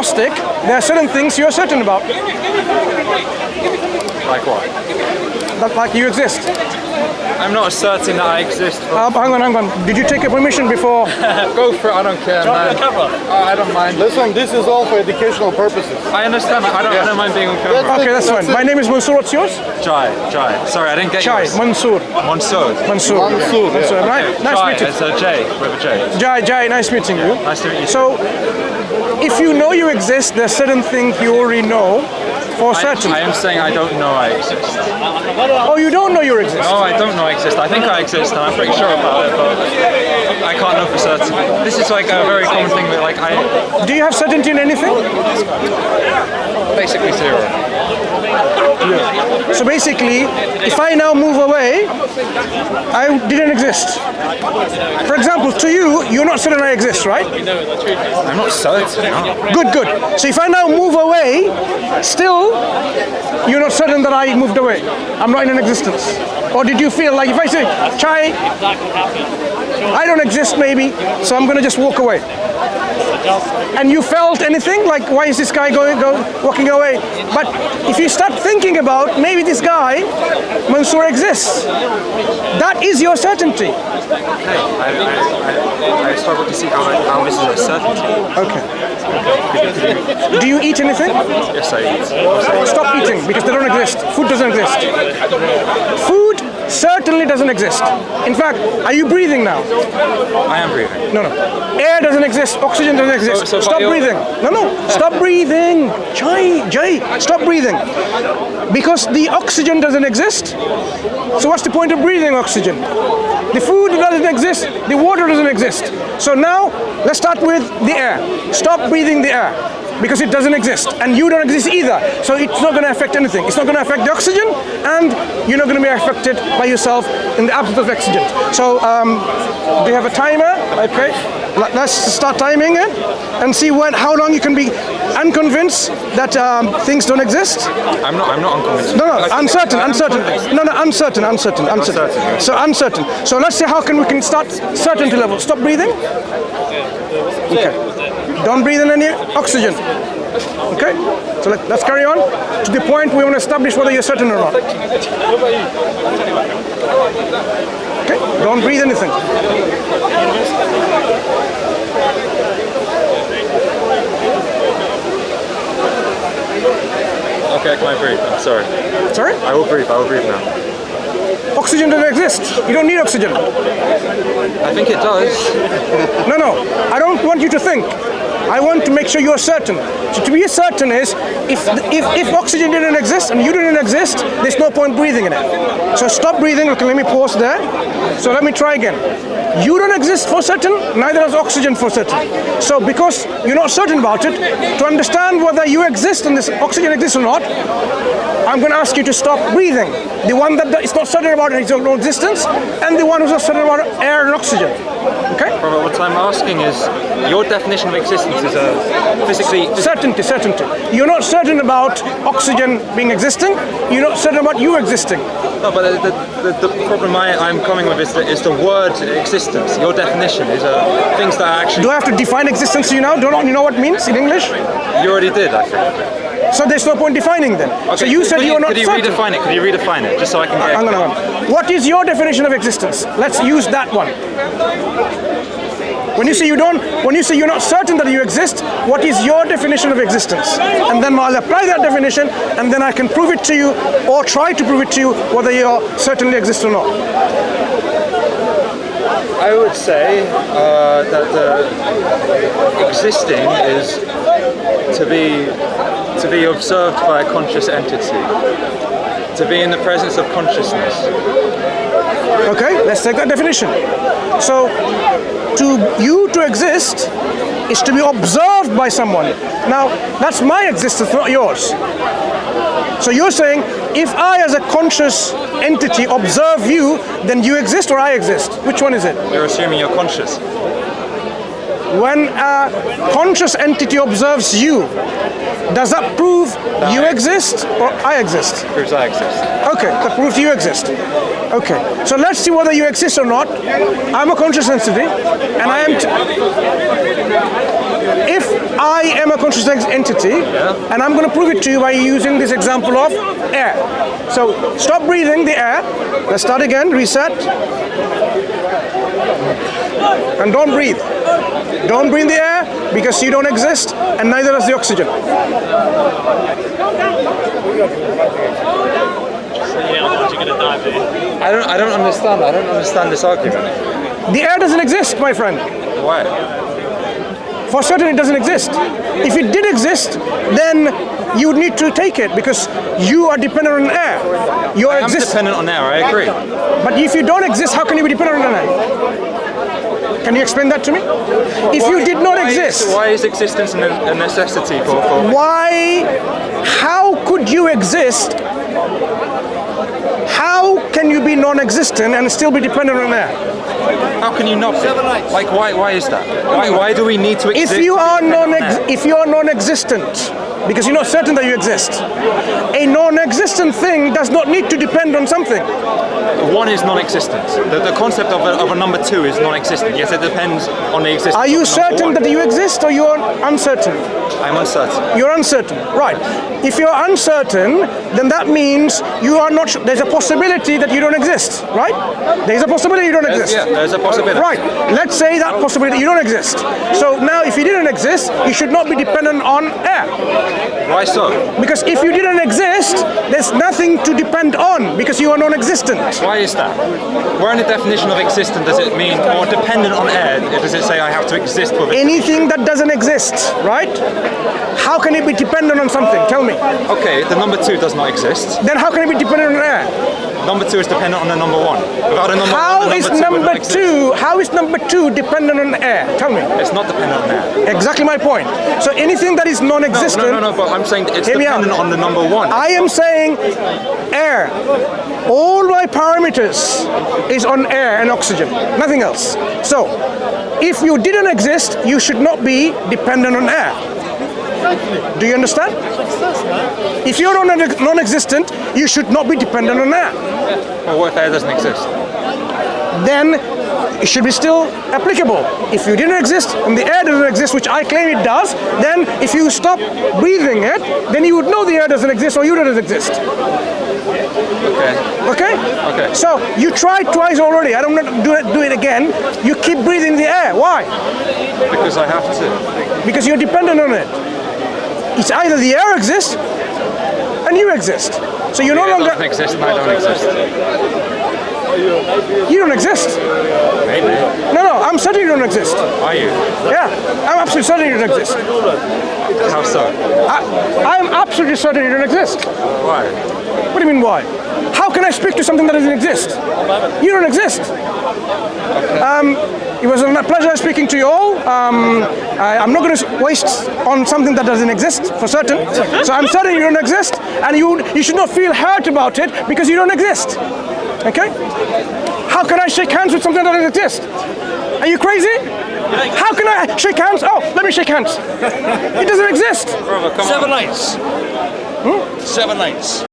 agnostic, there are certain things you're certain about. Like what? That, like you exist. I'm not certain that I exist. Hang on. Did you take a permission before? Go for it, I don't care, man. I don't mind. Listen, this is all for educational purposes. I understand, I don't mind being on camera. Okay, that's fine. My name is Mansur, what's yours? Jai. Sorry, I didn't get Jai, yours. Mansur. Mansur. Right? Nice Jai, meeting it's a J, with a J. Jai, nice meeting you. Nice to meet you. So, if you know you exist, there's certain things you already know for certain. I am saying I don't know I exist. Oh, you don't know you exist? No, I don't know I exist. I think I exist, and I'm pretty sure about it, but I can't know for certain. This is like a very common thing that, like, Do you have certainty in anything? basically zero. So basically, if I now move away, I didn't exist. For example, to you, you're not certain I exist, right? I'm not certain. No. Good. So if I now move away, still, you're not certain that I moved away. I'm not in existence. Or did you feel like if I say, Chai, I don't exist maybe, so I'm going to just walk away. And you felt anything? Like, why is this guy walking away? But if you start thinking about, maybe this guy, Mansur, exists, that is your certainty. Okay, I struggle to see how this is a certainty. Okay. Do you eat anything? Yes, I eat. Stop eating, because they don't exist. Food doesn't exist. Food certainly doesn't exist. In fact, are you breathing now? I am breathing. No. Air doesn't exist. Oxygen doesn't exist. So stop breathing. No. Stop breathing. Jai. Stop breathing. Because the oxygen doesn't exist. So what's the point of breathing oxygen? The food doesn't exist. The water doesn't exist. So now, let's start with the air. Stop breathing the air. Because it doesn't exist, and you don't exist either. So it's not going to affect anything. It's not going to affect the oxygen, and you're not going to be affected by yourself in the absence of oxygen. So, do you have a timer? Okay, let's start timing it and see how long you can be unconvinced that things don't exist. I'm not unconvinced. No, uncertain. So uncertain. So let's see how we can start certainty level. Stop breathing. Okay. Don't breathe in any oxygen. Okay? So let's carry on to the point we want to establish whether you're certain or not. Okay? Don't breathe anything. Okay, can I breathe? I'm sorry. Sorry? I will breathe now. Oxygen doesn't exist. You don't need oxygen. I think it does. No. I don't want you to think. I want to make sure you're certain. So to be certain is, if oxygen didn't exist and you didn't exist, there's no point breathing in it. So stop breathing. Okay, let me pause there. So let me try again. You don't exist for certain, neither does oxygen for certain. So because you're not certain about it, to understand whether you exist and this oxygen exists or not, I'm going to ask you to stop breathing. The one that is not certain about its own existence, and the one who's not certain about air and oxygen. Okay? Robert, what I'm asking is, your definition of existence is a physically... Certainty. You're not certain about oxygen being existing, you're not certain about you existing. No, but the problem I'm coming with is the word existence. Your definition is things that are actually... Do I have to define existence to you now? Don't you know what it means in English? You already did, I think. So there's no point defining then. Okay, so you said you're not certain. Could you redefine it, just so I can get... Hang on. What is your definition of existence? Let's use that one. When you say you're not certain that you exist, what is your definition of existence? And then I'll apply that definition, and then I can prove it to you, or try to prove it to you, whether you certainly exist or not. I would say that existing is to be observed by a conscious entity, to be in the presence of consciousness. Okay, let's take that definition. So, to exist is to be observed by someone. Now, that's my existence, not yours. So you're saying, if I as a conscious entity observe you, then you exist or I exist? Which one is it? You're assuming you're conscious. When a conscious entity observes you, does that prove you exist or I exist? Proves I exist. Okay, that proves you exist. Okay, so let's see whether you exist or not. I'm a conscious entity, and I am... If I am a conscious entity, and I'm going to prove it to you by using this example of air. So stop breathing the air. Let's start again, reset. And don't breathe. Don't breathe the air because you don't exist, and neither does the oxygen. I don't understand. I don't understand this argument. The air doesn't exist, my friend. Why? For certain, it doesn't exist. If it did exist, then you would need to take it because you are dependent on air. You are I'm dependent on air, I agree. But if you don't exist, how can you be dependent on air? Can you explain that to me? If you did not exist... Why is existence a necessity for... Why? How could you exist? How can you be non-existent and still be dependent on air? How can you not be? Like, why is that? Why do we need to exist? If you are non-existent, because you're not certain that you exist, a non-existent thing does not need to depend on something. One is non-existent. The concept of a number two is non-existent. Yes, it depends on the existence. Are you certain that you exist, or you're uncertain? I'm uncertain. You're uncertain, right. If you're uncertain, then that means you are not, there's a possibility that you don't exist, right? There's a possibility you don't exist. Yeah, there's a possibility. Right, let's say that possibility you don't exist. So now if you didn't exist, you should not be dependent on air. Why so? Because if you didn't exist, there's nothing to depend on because you are non-existent. Why is that? Where in the definition of existent does it mean, or dependent on air, does it say I have to exist for this? Anything that doesn't exist, right? How can it be dependent on something? Tell me. Okay, the number two does not exist. Then how can it be dependent on air? Number two is dependent on the number one. Without a number How one, is number two dependent on air? Tell me. It's not dependent on air. Exactly my point. So anything that is non-existent... No, but I'm saying it's dependent on the number one. I am saying air. All my parameters is on air and oxygen, nothing else. So, if you didn't exist, you should not be dependent on air. Do you understand? If you're non-existent, you should not be dependent on air. Well, what if air doesn't exist? Then it should be still applicable. If you didn't exist and the air doesn't exist, which I claim it does, then if you stop breathing it, then you would know the air doesn't exist or you don't exist. Okay? So you tried twice already. I don't want to do it again. You keep breathing the air. Why? Because I have to. Because you're dependent on it. It's either the air exists and you exist. So you're no longer... It doesn't exist and I don't exist. You don't exist. Maybe. No, I'm certain you don't exist. Are you? Yeah, I'm absolutely certain you don't exist. How so? I'm absolutely certain you don't exist. Why? What do you mean why? How can I speak to something that doesn't exist? You don't exist. It was a pleasure speaking to you all. I'm not going to waste on something that doesn't exist, for certain. So I'm certain you don't exist, and you should not feel hurt about it because you don't exist. Okay? How can I shake hands with something that doesn't exist? Are you crazy? How can I shake hands? Oh, let me shake hands. It doesn't exist. Brother, come on. 7 nights. 7 nights.